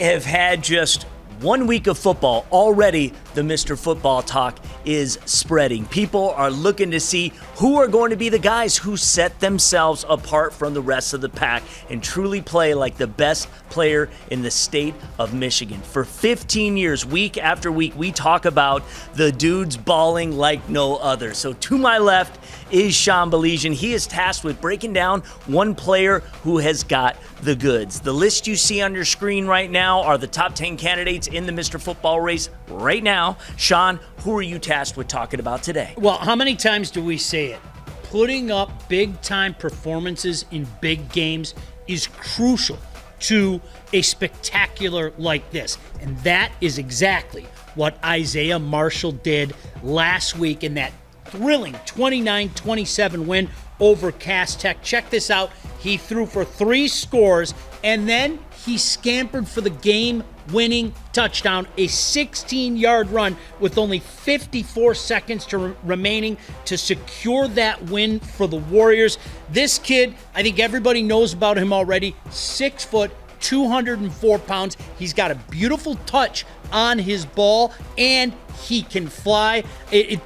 have had just 1 week of football. Already, the Mr. Football talk is spreading. People are looking to see who are going to be the guys who set themselves apart from the rest of the pack and truly play like the best player in the state of Michigan. For 15 years, week after week, we talk about the dudes balling like no other. So to my left is Sean Baligian. He is tasked with breaking down one player who has got the goods. The list you see on your screen right now are the top 10 candidates in the Mr. Football race right now. Sean, who are you tasked with talking about today? Well, how many times do we say it? Putting up big-time performances in big games is crucial to a spectacular like this. And that is exactly what Isaiah Marshall did last week in that thrilling 29-27 win over Cass Tech. Check this out. He threw for 3 scores, and then he scampered for the game-winning touchdown, a 16-yard run with only 54 seconds remaining to secure that win for the Warriors. This kid, I think everybody knows about him already, 6 foot, 204 pounds. He's got a beautiful touch on his ball, and he can fly.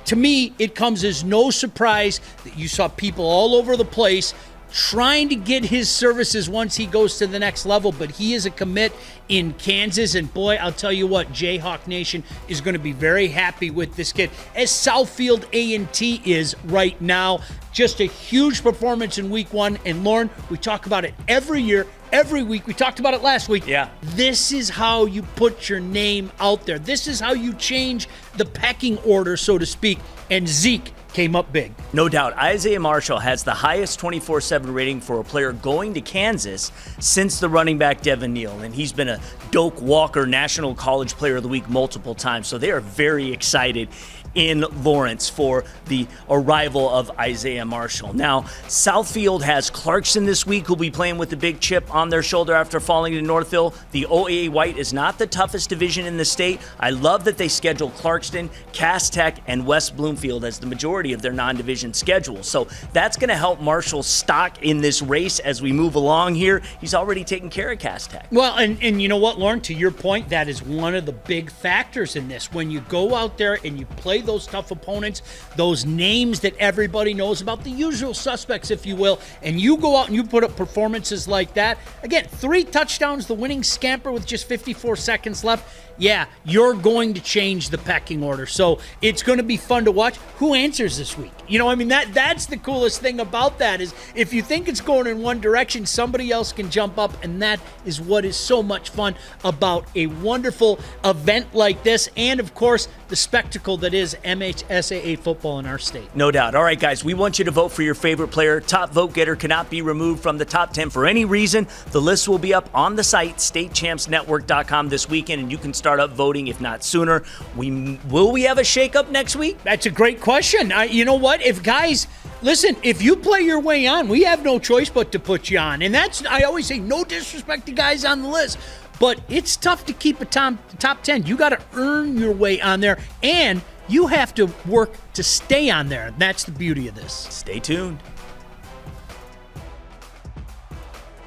To me, it comes as no surprise that you saw people all over the place trying to get his services once he goes to the next level, but he is a commit in Kansas, and boy, I'll tell you what, Jayhawk Nation is going to be very happy with this kid, as Southfield A&T is right now. Just a huge performance in week 1, and Lorne, we talk about it every year, every week. We talked about it last week. Yeah. This is how you put your name out there. This is how you change the pecking order, so to speak, and Zeke came up big. No doubt. Isaiah Marshall has the highest 24/7 rating for a player going to Kansas since the running back Devin Neal, and he's been a Doak Walker National College Player of the Week multiple times, so they are very excited in Lawrence for the arrival of Isaiah Marshall. Now, Southfield has Clarkston this week, who'll be playing with the big chip on their shoulder after falling to Northville. The OAA White is not the toughest division in the state. I love that they schedule Clarkston, Cass Tech, and West Bloomfield as the majority of their non-division schedule. So that's going to help Marshall's stock in this race as we move along here. He's already taken care of Cass Tech. Well, and you know what, Lorne, to your point, that is one of the big factors in this. When you go out there and you play those tough opponents, those names that everybody knows about, the usual suspects, if you will, and you go out and you put up performances like that, again, 3 touchdowns, the winning scamper with just 54 seconds left, yeah, you're going to change the pecking order. So it's going to be fun to watch. Who answers this week? You know, I mean, that's the coolest thing about that is if you think it's going in one direction, somebody else can jump up, and that is what is so much fun about a wonderful event like this, and of course, the spectacle that is MHSAA football in our state. No doubt. All right, guys, we want you to vote for your favorite player. Top vote getter cannot be removed from the top 10 for any reason. The list will be up on the site, statechampsnetwork.com this weekend, and you can start up voting if not sooner. Will we have a shakeup next week? That's a great question. You know what? If guys, listen, if you play your way on, we have no choice but to put you on. And that's, I always say, no disrespect to guys on the list, but it's tough to keep a top 10. You got to earn your way on there, and you have to work to stay on there. That's the beauty of this. Stay tuned.